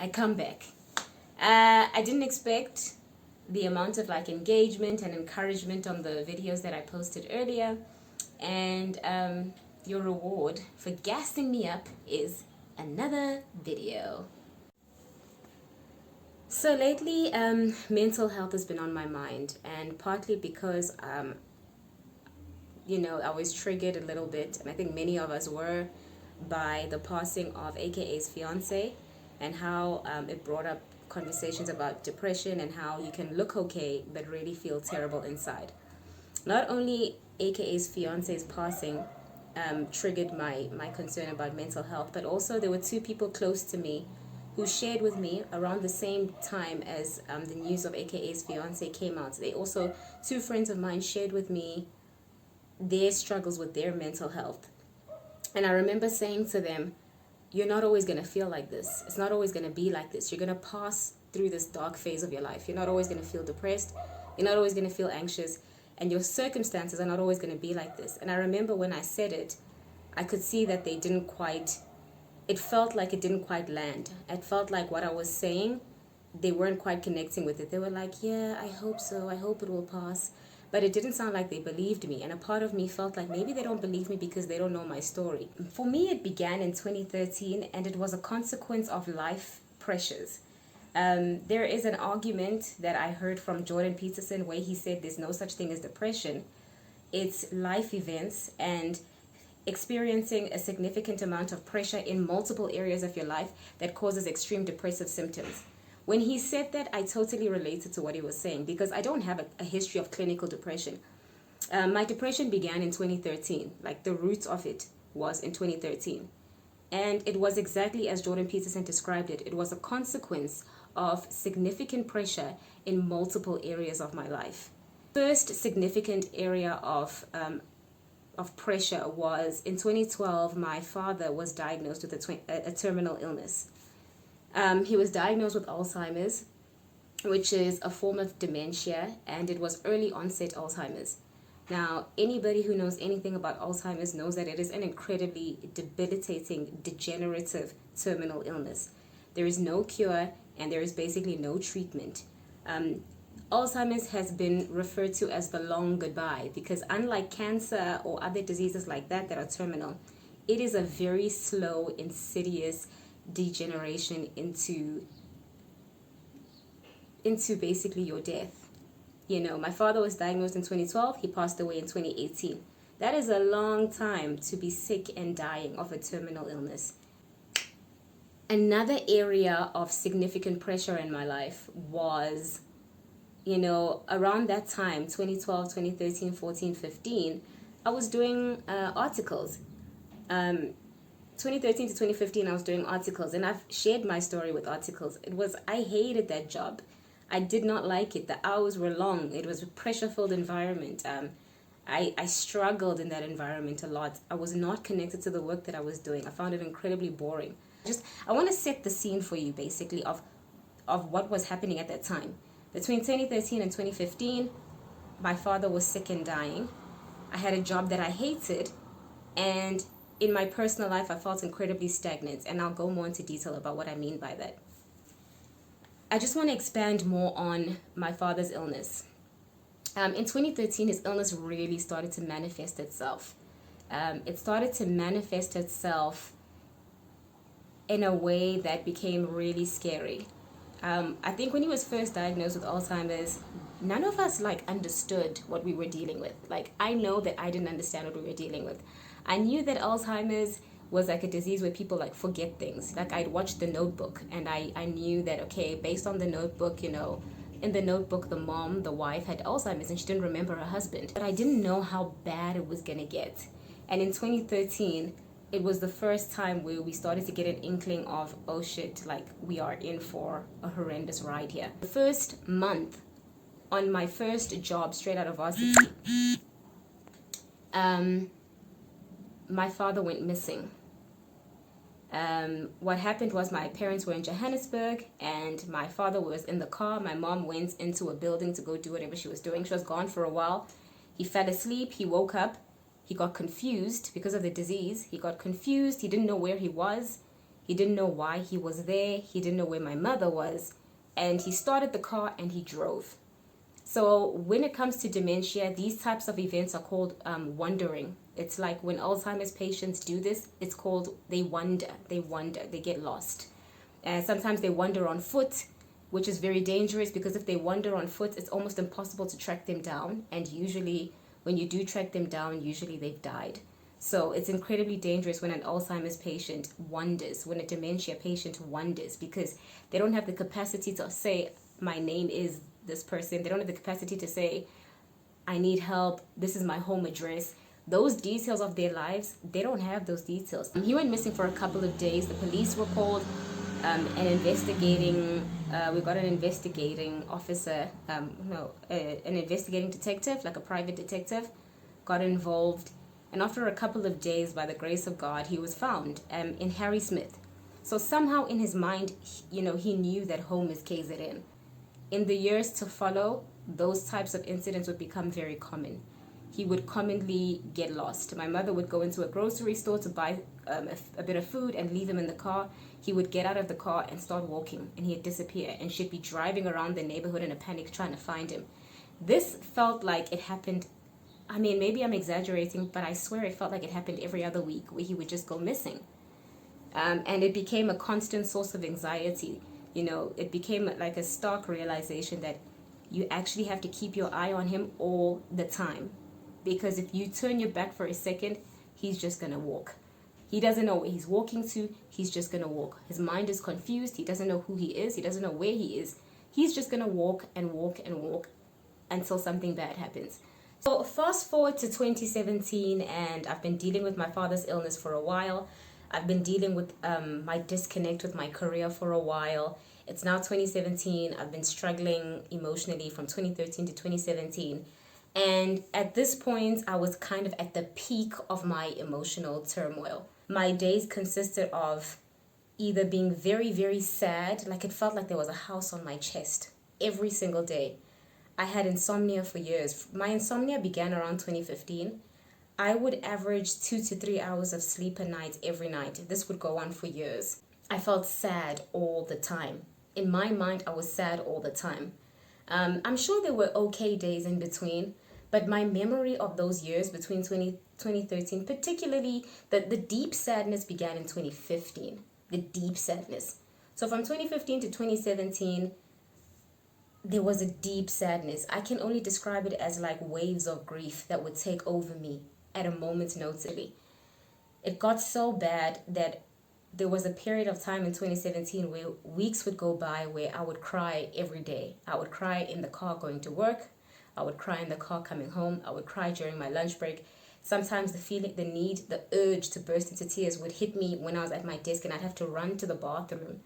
I come back. I didn't expect the amount of like engagement and encouragement on the videos that I posted earlier, and your reward for gassing me up is another video. So lately, mental health has been on my mind, and partly because I was triggered a little bit, and I think many of us were, by the passing of AKA's fiance, and how it brought up conversations about depression and how you can look okay but really feel terrible inside. Not only AKA's fiance's passing triggered my concern about mental health, but also there were two people close to me who shared with me around the same time as the news of AKA's fiance came out. They also, two friends of mine, shared with me their struggles with their mental health. And I remember saying to them, you're not always going to feel like this. It's not always going to be like this. You're going to pass through this dark phase of your life. You're not always going to feel depressed. You're not always going to feel anxious. And your circumstances are not always going to be like this. And I remember when I said it, I could see that it felt like it didn't quite land. It felt like what I was saying, they weren't quite connecting with it. They were like, yeah, I hope so. I hope it will pass. But it didn't sound like they believed me. And a part of me felt like maybe they don't believe me because they don't know my story. For me, it began in 2013, and it was a consequence of life pressures. There is an argument that I heard from Jordan Peterson where he said there's no such thing as depression. It's life events and experiencing a significant amount of pressure in multiple areas of your life that causes extreme depressive symptoms. When he said that, I totally related to what he was saying because I don't have a history of clinical depression. My depression began in 2013. Like the roots of it was in 2013. And it was exactly as Jordan Peterson described it. It was a consequence of significant pressure in multiple areas of my life. First significant area of pressure was in 2012. My father was diagnosed with a terminal illness. He was diagnosed with Alzheimer's, which is a form of dementia, and it was early onset Alzheimer's. Now, anybody who knows anything about Alzheimer's knows that it is an incredibly debilitating, degenerative terminal illness. There is no cure, and there is basically no treatment. Alzheimer's has been referred to as the long goodbye because unlike cancer or other diseases like that are terminal, it is a very slow, insidious degeneration into basically your death. My father was diagnosed in 2012. He passed away in 2018. That is a long time to be sick and dying of a terminal illness. Another area of significant pressure in my life was, around that time, 2012, 2013, 14, 15, I was doing articles. 2013 to 2015, I was doing articles, and I've shared my story with articles. I hated that job. I did not like it. The hours were long. It was a pressure-filled environment. I struggled in that environment a lot. I was not connected to the work that I was doing. I found it incredibly boring. I want to set the scene for you, basically, of what was happening at that time. Between 2013 and 2015, my father was sick and dying. I had a job that I hated, and in my personal life, I felt incredibly stagnant, and I'll go more into detail about what I mean by that. I just want to expand more on my father's illness. In 2013, his illness really started to manifest itself. It started to manifest itself in a way that became really scary. I think when he was first diagnosed with Alzheimer's, none of us understood what we were dealing with. I know that I didn't understand what we were dealing with. I knew that Alzheimer's was a disease where people forget things. I'd watched The Notebook, and I knew that, okay, based on The Notebook, in The Notebook, the wife had Alzheimer's and she didn't remember her husband. But I didn't know how bad it was going to get. And in 2013, it was the first time where we started to get an inkling of, oh shit, we are in for a horrendous ride here. The first month on my first job straight out of varsity, my father went missing. What happened was my parents were in Johannesburg and my father was in the car. My mom went into a building to go do whatever she was doing. She was gone for a while. He fell asleep. He woke up. He got confused because of the disease. He got confused. He didn't know where he was. He didn't know why he was there. He didn't know where my mother was. And he started the car and he drove. So when it comes to dementia, these types of events are called wandering. It's like when Alzheimer's patients do this, it's called they wander, they get lost. And sometimes they wander on foot, which is very dangerous because if they wander on foot, it's almost impossible to track them down. And usually when you do track them down, usually they've died. So it's incredibly dangerous when an Alzheimer's patient wanders, when a dementia patient wanders, because they don't have the capacity to say, my name is this person. They don't have the capacity to say, I need help, this is my home address. Those details of their lives, they don't have those details. He went missing for a couple of days. The police were called, we got an investigating officer, an investigating detective, like a private detective, got involved. And after a couple of days, by the grace of God, he was found in Harry Smith. So somehow in his mind, he knew that home is KZN. In the years to follow, those types of incidents would become very common. He would commonly get lost. My mother would go into a grocery store to buy a bit of food and leave him in the car. He would get out of the car and start walking, and he'd disappear, and she'd be driving around the neighborhood in a panic trying to find him. This felt like it happened, I mean, maybe I'm exaggerating, but I swear it felt like it happened every other week where he would just go missing. And it became a constant source of anxiety. It became like a stark realization that you actually have to keep your eye on him all the time. Because if you turn your back for a second, he's just going to walk. He doesn't know where he's walking to. He's just going to walk. His mind is confused. He doesn't know who he is. He doesn't know where he is. He's just going to walk and walk and walk until something bad happens. So fast forward to 2017, and I've been dealing with my father's illness for a while. I've been dealing with my disconnect with my career for a while. It's now 2017. I've been struggling emotionally from 2013 to 2017. And at this point, I was kind of at the peak of my emotional turmoil. My days consisted of either being very, very sad, like it felt like there was a house on my chest every single day. I had insomnia for years. My insomnia began around 2015. I would average 2 to 3 hours of sleep a night every night. This would go on for years. I felt sad all the time. In my mind, I was sad all the time. I'm sure there were okay days in between, but my memory of those years between 2013, particularly the deep sadness began in 2015. The deep sadness. So from 2015 to 2017, there was a deep sadness. I can only describe it as like waves of grief that would take over me at a moment's notice. It got so bad that there was a period of time in 2017 where weeks would go by where I would cry every day. I would cry in the car going to work. I would cry in the car coming home. I would cry during my lunch break. Sometimes the urge to burst into tears would hit me when I was at my desk and I'd have to run to the bathroom.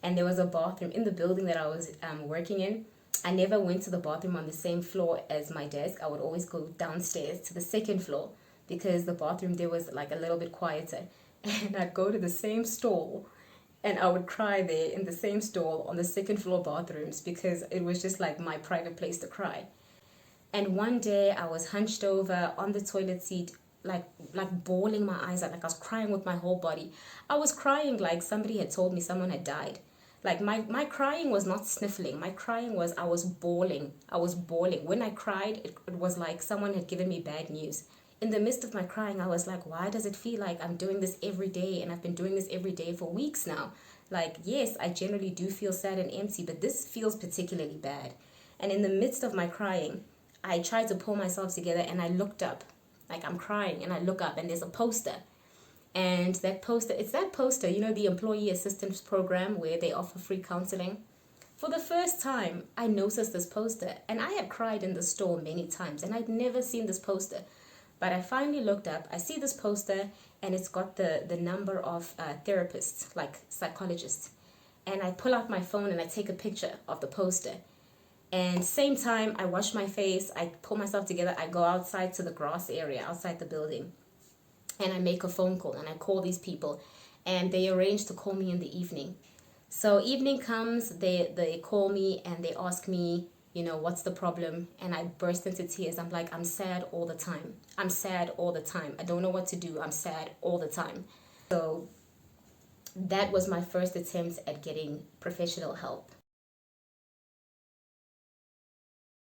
And there was a bathroom in the building that I was working in. I never went to the bathroom on the same floor as my desk. I would always go downstairs to the second floor because the bathroom there was like a little bit quieter. And I'd go to the same stall and I would cry there in the same stall on the second floor bathrooms because it was just like my private place to cry. And one day I was hunched over on the toilet seat, like bawling my eyes out, like I was crying with my whole body. I was crying like somebody had told me someone had died. Like my crying was not sniffling. My crying was I was bawling. I was bawling. When I cried, it was like someone had given me bad news. In the midst of my crying, I was like, why does it feel like I'm doing this every day? And I've been doing this every day for weeks now. Like, yes, I generally do feel sad and empty, but this feels particularly bad. And in the midst of my crying, I tried to pull myself together and I looked up. Like I'm crying and I look up and there's a poster. And that poster, it's that poster, the Employee Assistance Program where they offer free counseling. For the first time, I noticed this poster and I had cried in the store many times and I'd never seen this poster. But I finally looked up, I see this poster and it's got the number of therapists, like psychologists. And I pull out my phone and I take a picture of the poster. And same time, I wash my face, I pull myself together, I go outside to the grass area, outside the building. And I make a phone call and I call these people. And they arrange to call me in the evening. So evening comes, they call me and they ask me, what's the problem? And I burst into tears. I'm like, I'm sad all the time. I'm sad all the time. I don't know what to do. I'm sad all the time. So that was my first attempt at getting professional help.